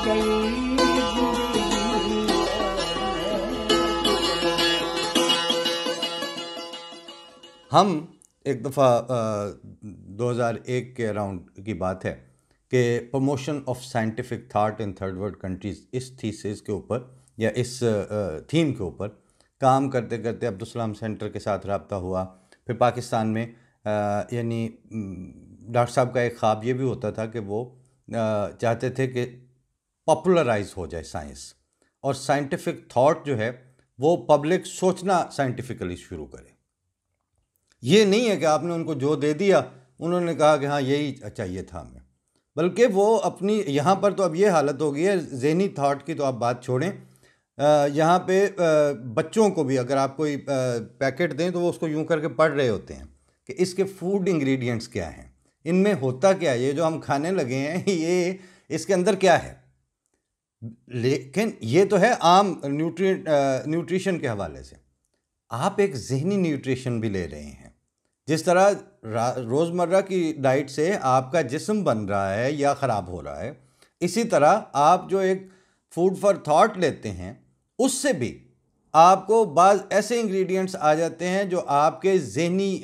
हम एक दफ़ा 2001 के अराउंड की बात है कि promotion of scientific that in third world countries, इस थीसिस के ऊपर या इस थीम के ऊपर काम करते करते अब्दुल सलाम सेंटर के साथ रब्ता हुआ। फिर पाकिस्तान में यानी डॉक्टर साहब का एक ख्वाब ये भी होता था कि वो चाहते थे कि पॉपुलराइज हो जाए साइंस, और साइंटिफिक थॉट जो है वो पब्लिक सोचना साइंटिफिकली शुरू करे। ये नहीं है कि आपने उनको जो दे दिया उन्होंने कहा कि हाँ यही चाहिए था हमें, बल्कि वो अपनी यहाँ पर तो अब ये हालत हो गई है ज़हनी थाट की, तो आप बात छोड़ें। यहाँ पे बच्चों को भी अगर आप कोई पैकेट दें तो वो उसको यूं करके पढ़ रहे होते हैं कि इसके फूड इंग्रेडिएंट्स क्या हैं, इनमें होता क्या है, ये जो हम खाने लगे हैं ये इसके अंदर क्या है। लेकिन ये तो है आम न्यूट्रिशन के हवाले से, आप एक ज़हनी न्यूट्रिशन भी ले रहे हैं। जिस तरह रोज़मर्रा की डाइट से आपका जिस्म बन रहा है या ख़राब हो रहा है, इसी तरह आप जो एक फूड फॉर थॉट लेते हैं उससे भी आपको बाज़ ऐसे इंग्रेडिएंट्स आ जाते हैं जो आपके ज़हनी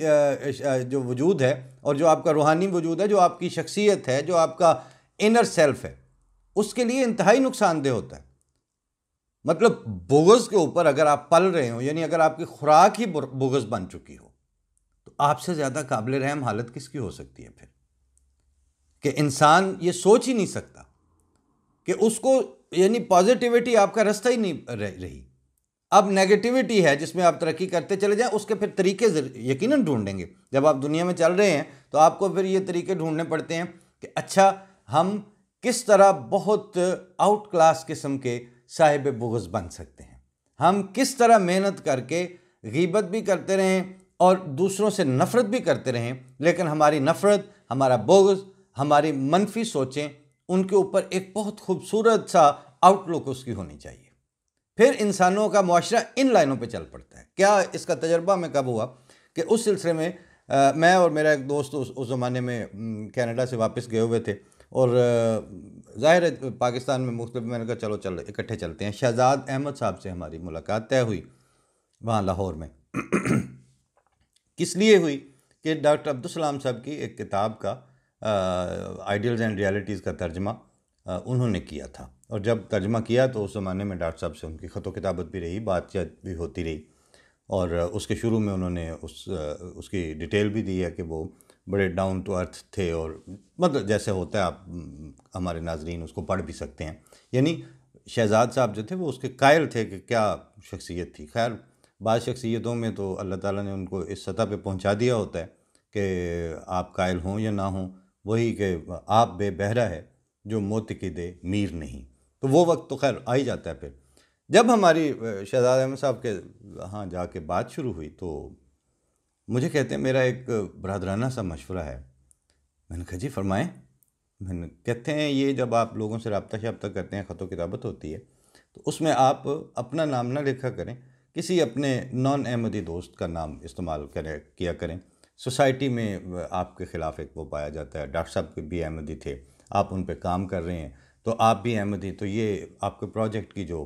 जो वजूद है और जो आपका रूहानी वजूद है, जो आपकी शख्सियत है, जो आपका इनर सेल्फ है, उसके लिए इंतहाई नुकसानदेह होता है। मतलब बुग़्ज़ के ऊपर अगर आप पल रहे हो, यानी अगर आपकी खुराक ही बुग़्ज़ बन चुकी हो, तो आपसे ज़्यादा काबिल रहम हालत किसकी हो सकती है फिर, कि इंसान ये सोच ही नहीं सकता कि उसको यानी पॉजिटिविटी आपका रास्ता ही नहीं रही। अब नेगेटिविटी है जिसमें आप तरक्की करते चले जाएं, उसके फिर तरीके यकीनन ढूंढेंगे। जब आप दुनिया में चल रहे हैं तो आपको फिर ये तरीके ढूंढने पड़ते हैं कि अच्छा हम किस तरह बहुत आउट क्लास किस्म के साहिब बुग़्ज़ बन सकते हैं, हम किस तरह मेहनत करके गीबत भी करते रहें और दूसरों से नफ़रत भी करते रहें, लेकिन हमारी नफ़रत, हमारा बुग़्ज़, हमारी मनफी सोचें, उनके ऊपर एक बहुत खूबसूरत सा आउटलुक उसकी होनी चाहिए। फिर इंसानों का मुआशरा इन लाइनों पे चल पड़ता है। क्या इसका तजर्बा में कब हुआ कि उस सिलसिले में मैं और मेरा एक दोस्त उस ज़माने में कनाडा से वापस गए हुए थे, और ज़ाहिर है पाकिस्तान में मुख्तलिफ, मैंने कहा चलो चल इकट्ठे चलते हैं। शहजाद अहमद साहब से हमारी मुलाकात तय हुई वहाँ लाहौर में। किस लिए हुई कि डॉक्टर अब्दुल सलाम साहब की एक किताब का आइडियल्स एंड रियलिटीज़ का तर्जमा उन्होंने किया था, और जब तर्जमा किया तो उस ज़माने में डॉक्टर साहब से उनकी ख़तो किताबत भी रही, बातचीत भी होती रही, और उसके शुरू में उन्होंने उसकी डिटेल भी दी है कि वो बड़े डाउन टू अर्थ थे, और मतलब जैसे होता है, आप हमारे नाजरीन उसको पढ़ भी सकते हैं। यानी शहजाद साहब जो थे वो उसके कायल थे कि क्या शख्सियत थी। खैर बाज़ शख्सियतों में तो अल्लाह ताला ने उनको इस सतह पे पहुंचा दिया होता है कि आप कायल हों या ना हों, वही कि आप बेबहरा है जो मोती की दे मीर नहीं। तो वो वक्त तो खैर आ ही जाता है। फिर जब हमारी शहजाद अहमद साहब के यहाँ जाके बात शुरू हुई तो मुझे कहते हैं मेरा एक बरादराना सा मशवरा है। मैंने कहा जी फरमाएं। मैंने कहते हैं ये जब आप लोगों से रब्ता शब्ता करते हैं, ख़तो किताबत होती है, तो उसमें आप अपना नाम ना लिखा करें, किसी अपने नॉन अहमदी दोस्त का नाम इस्तेमाल किया करें। सोसाइटी में आपके ख़िलाफ़ एक वो पाया जाता है, डॉक्टर साहब भी अहमदी थे, आप उन पे काम कर रहे हैं तो आप भी अहमदी, तो ये आपके प्रोजेक्ट की जो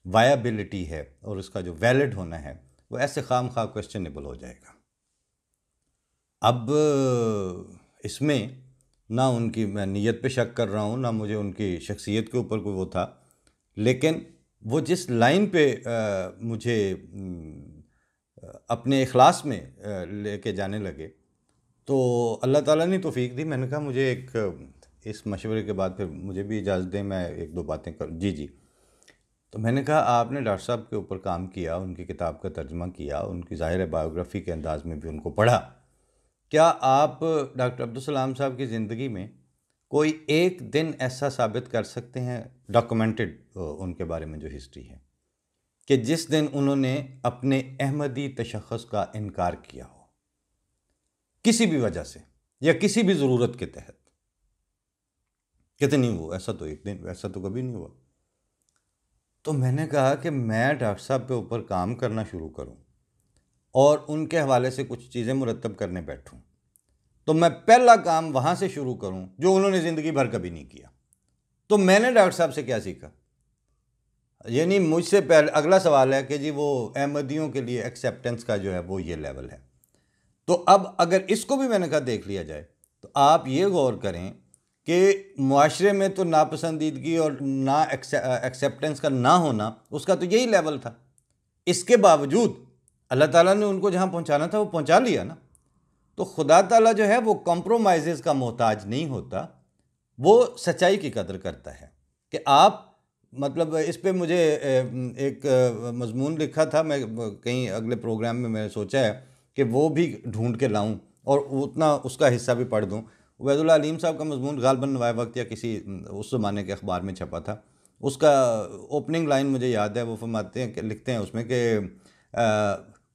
वायबिलिटी है और उसका जो वैलिड होना है वो ऐसे खाम खा क्वेश्चनेबल हो जाएगा। अब इसमें ना उनकी मैं नीयत पे शक कर रहा हूँ, ना मुझे उनकी शख्सियत के ऊपर कोई वो था, लेकिन वो जिस लाइन पे मुझे अपने इखलास में लेके जाने लगे तो अल्लाह ताला ने तौफीक दी। मैंने कहा मुझे एक इस मशवरे के बाद फिर मुझे भी इजाज़त दें, मैं एक दो बातें कर। जी जी। तो मैंने कहा आपने डॉक्टर साहब के ऊपर काम किया, उनकी किताब का तर्जुमा किया, उनकी ज़ाहिर बायोग्राफ़ी के अंदाज़ में भी उनको पढ़ा, क्या आप डॉक्टर अब्दुल सलाम साहब की ज़िंदगी में कोई एक दिन ऐसा साबित कर सकते हैं, डॉक्यूमेंटेड उनके बारे में जो हिस्ट्री है, कि जिस दिन उन्होंने अपने अहमदी तशख़्ख़ुस का इनकार किया हो किसी भी वजह से या किसी भी ज़रूरत के तहत? कहते नहीं हुआ, ऐसा तो एक दिन, ऐसा तो कभी नहीं हुआ। तो मैंने कहा कि मैं डॉक्टर साहब के ऊपर काम करना शुरू करूं और उनके हवाले से कुछ चीज़ें मुरतब करने बैठूं, तो मैं पहला काम वहाँ से शुरू करूं जो उन्होंने ज़िंदगी भर कभी नहीं किया। तो मैंने डॉक्टर साहब से क्या सीखा, यानी मुझसे पहले अगला सवाल है कि जी वो अहमदियों के लिए एक्सेप्टेंस का जो है वो ये लेवल है। तो अब अगर इसको भी मैंने कहा देख लिया जाए, तो आप ये गौर करें कि मुआशरे में तो नापसंदीदगी और ना एक्सेप्टेंस का ना होना उसका तो यही लेवल था। इसके बावजूद अल्लाह ताला ने उनको जहाँ पहुँचाना था वो पहुँचा लिया ना। तो खुदा ताला जो है वो कॉम्प्रोमाइज़ का मोहताज नहीं होता, वो सच्चाई की कदर करता है कि आप मतलब इस पे मुझे एक मजमून लिखा था, मैं कहीं अगले प्रोग्राम में मैंने सोचा है कि वो भी ढूंढ के लाऊं और उतना उसका हिस्सा भी पढ़ दूं। उबैदुल्लाह अलीम साहब का मजमून गालबन नवाए वक्त या किसी उस ज़माने के अखबार में छपा था। उसका ओपनिंग लाइन मुझे याद है, वो फरमाते हैं कि लिखते हैं उसमें कि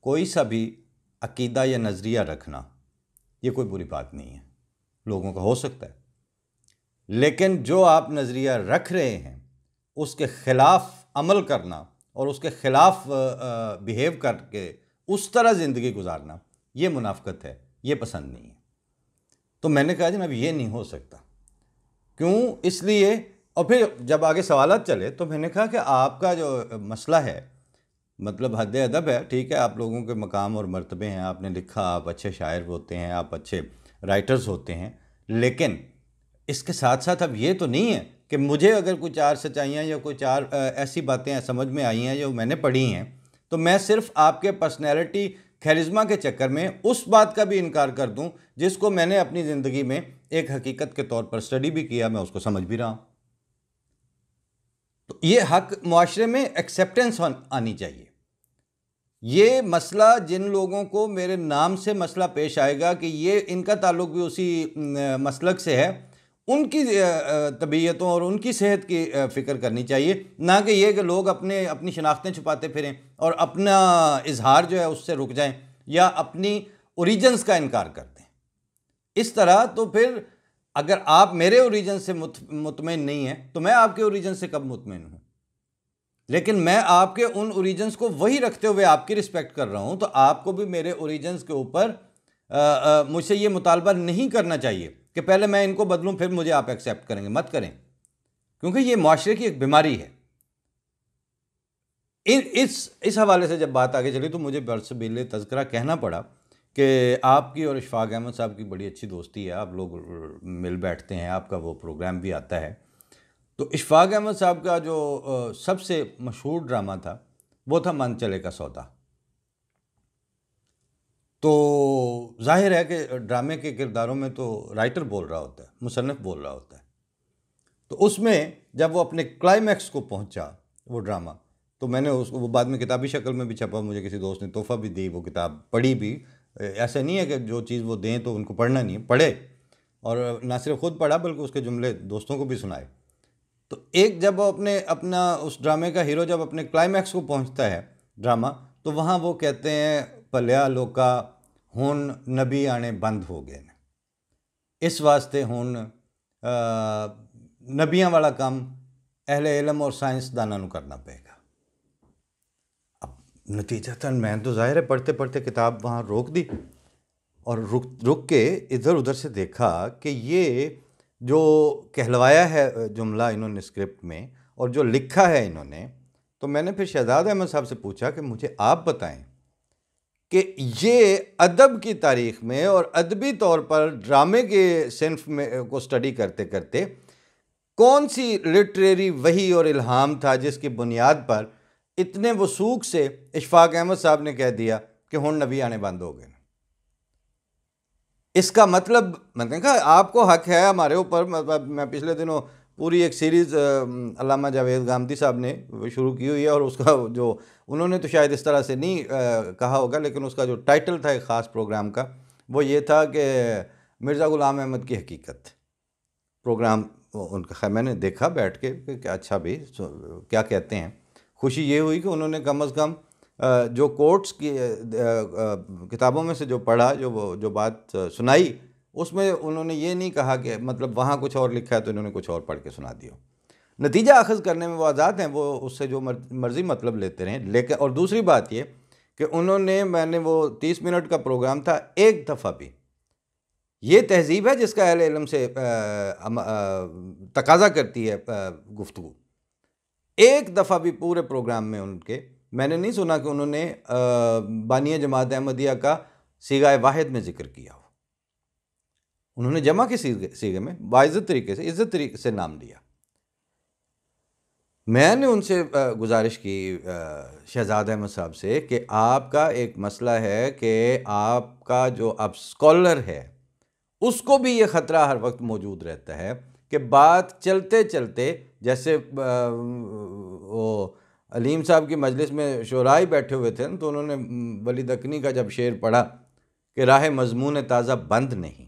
कोई सा भी अकीदा या नज़रिया रखना ये कोई बुरी बात नहीं है, लोगों का हो सकता है, लेकिन जो आप नज़रिया रख रहे हैं उसके ख़िलाफ़ अमल करना और उसके ख़िलाफ़ बिहेव करके उस तरह ज़िंदगी गुजारना ये मुनाफ़िक़त है, ये पसंद नहीं है। तो मैंने कहा जनाब ये नहीं हो सकता। क्यों? इसलिए, और फिर जब आगे सवालात चले तो मैंने कहा कि आपका जो मसला है मतलब हद अदब है, ठीक है, आप लोगों के मकाम और मर्तबे हैं, आपने लिखा, आप अच्छे शायर होते हैं, आप अच्छे राइटर्स होते हैं, लेकिन इसके साथ साथ अब ये तो नहीं है कि मुझे अगर कोई चार सच्चाइयाँ या कोई चार ऐसी बातें समझ में आई हैं जो मैंने पढ़ी हैं, तो मैं सिर्फ आपके पर्सनैलिटी खैरिज़मा के चक्कर में उस बात का भी इनकार कर दूं जिसको मैंने अपनी ज़िंदगी में एक हकीकत के तौर पर स्टडी भी किया, मैं उसको समझ भी रहा हूँ। तो ये हक मुआशरे में एक्सेप्टेंस आनी चाहिए। ये मसला जिन लोगों को मेरे नाम से मसला पेश आएगा कि ये इनका ताल्लुक भी उसी मसलक से है, उनकी तबीयतों और उनकी सेहत की फ़िक्र करनी चाहिए, ना कि ये कि लोग अपनी शनाख्तें छुपाते फिरें और अपना इजहार जो है उससे रुक जाएं या अपनी ओरिजिन्स का इनकार कर दें। इस तरह तो फिर अगर आप मेरे ओरिजिन से मुतमईन नहीं हैं तो मैं आपके ओरिजिन से कब मुतमईन हूँ? लेकिन मैं आपके उन ओरिजिन्स को वही रखते हुए आपकी रिस्पेक्ट कर रहा हूँ, तो आपको भी मेरे ओरिजिन्स के ऊपर मुझसे ये मुतालबा नहीं करना चाहिए कि पहले मैं इनको बदलूं फिर मुझे आप एक्सेप्ट करेंगे। मत करें, क्योंकि ये मुआशरे की एक बीमारी है। इस हवाले से जब बात आगे चली तो मुझे बरसबीले तज़किरा कहना पड़ा कि आपकी और इशफाक अहमद साहब की बड़ी अच्छी दोस्ती है, आप लोग मिल बैठते हैं, आपका वो प्रोग्राम भी आता है। तो इशफाक अहमद साहब का जो सबसे मशहूर ड्रामा था वो था मन चले का सौदा। तो जाहिर है कि ड्रामे के किरदारों में तो राइटर बोल रहा होता है, मुसन्निफ बोल रहा होता है। तो उसमें जब वो अपने क्लाइमैक्स को पहुंचा वो ड्रामा, तो मैंने उसको वो बाद में किताबी शक्ल में भी छपा, मुझे किसी दोस्त ने तोहफ़ा भी दी, वो किताब पढ़ी भी। ऐसा नहीं है कि जो चीज़ वो दें तो उनको पढ़ना नहीं है, पढ़े, और ना सिर्फ खुद पढ़ा बल्कि उसके जुमले दोस्तों को भी सुनाए। तो एक जब वो अपना उस ड्रामे का हीरो जब अपने क्लाइमैक्स को पहुंचता है ड्रामा, तो वहाँ वो कहते हैं भलिया लोका हुन नबी आने बंद हो गए ने, इस वास्ते हुन नबियां वाला काम अहले इलम और साइंसदाना को करना पड़ेगा। अब नतीजतन मैं तो जाहिर है पढ़ते पढ़ते किताब वहाँ रोक दी और रुक के इधर उधर से देखा कि ये जो कहलवाया है जुमला इन्होंने स्क्रिप्ट में और जो लिखा है इन्होंने, तो मैंने फिर शहजाद अहमद साहब से पूछा कि मुझे आप बताएं कि ये अदब की तारीख़ में और अदबी तौर पर ड्रामे के सिन्फ में को स्टडी करते करते कौन सी लिटरेरी वही और इल्हाम था जिसकी बुनियाद पर इतने वसूख से इशफाक अहमद साहब ने कह दिया कि हुन नबी आने बंद हो गए। इसका मतलब मैंने कहा आपको हक है हमारे ऊपर। मैं पिछले दिनों पूरी एक सीरीज़ अल्लामा जावेद गामदी साहब ने शुरू की हुई है और उसका जो उन्होंने तो शायद इस तरह से नहीं कहा होगा, लेकिन उसका जो टाइटल था एक ख़ास प्रोग्राम का वो ये था कि मिर्ज़ा ग़ुलाम अहमद की हकीकत। प्रोग्राम उनका मैंने देखा बैठ के कि अच्छा भी क्या कहते हैं। खुशी ये हुई कि उन्होंने कम अज़ कम जो कोर्ट्स की किताबों में से जो पढ़ा, जो बात सुनाई, उसमें उन्होंने ये नहीं कहा कि मतलब वहाँ कुछ और लिखा है तो इन्होंने कुछ और पढ़ के सुना दिया। नतीजा अखज़ करने में वो आज़ाद हैं, वो उससे जो मर्ज़ी मतलब लेते रहें। लेकिन और दूसरी बात ये कि उन्होंने मैंने वो 30 मिनट का प्रोग्राम था, एक दफ़ा भी ये तहजीब है जिसका अहले इल्म से तकाजा करती है गुफ्तगू। एक दफ़ा भी पूरे प्रोग्राम में उनके मैंने नहीं सुना कि उन्होंने बानिया जमात अहमदिया का सीगा वाहिद में जिक्र किया हो। उन्होंने जमा के सीगे में बाइज़्ज़त तरीके से, इज़्ज़त तरीके से नाम लिया। मैंने उनसे गुजारिश की शहजाद अहमद साहब से कि आपका एक मसला है कि आपका जो अब स्कॉलर है उसको भी ये ख़तरा हर वक्त मौजूद रहता है कि बात चलते चलते, जैसे वो अलीम साहब की मजलिस में शोराई बैठे हुए थे तो उन्होंने वली दक्कनी का जब शेर पढ़ा कि राह मज़मून ताज़ा बंद नहीं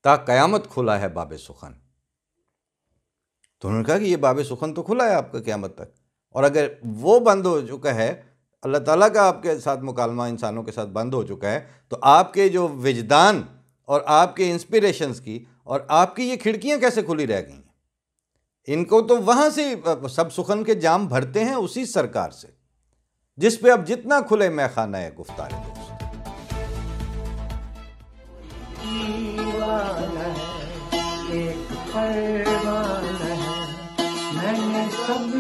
ता क़यामत खुला है बाब सुखन, तो उन्होंने कहा कि ये बाब सुखन तो खुला है आपका क़यामत तक, और अगर वो बंद हो चुका है, अल्लाह ताला का आपके साथ मुकालमा इंसानों के साथ बंद हो चुका है, तो आपके जो विजदान और आपके इंस्पिरेशंस की और आपकी ये खिड़कियां कैसे खुली रह गई हैं? इनको तो वहाँ से सब सुखन के जाम भरते हैं, उसी सरकार से जिस पे अब जितना खुले मैखाना है गुफ्तार दोस्त। मैंने सब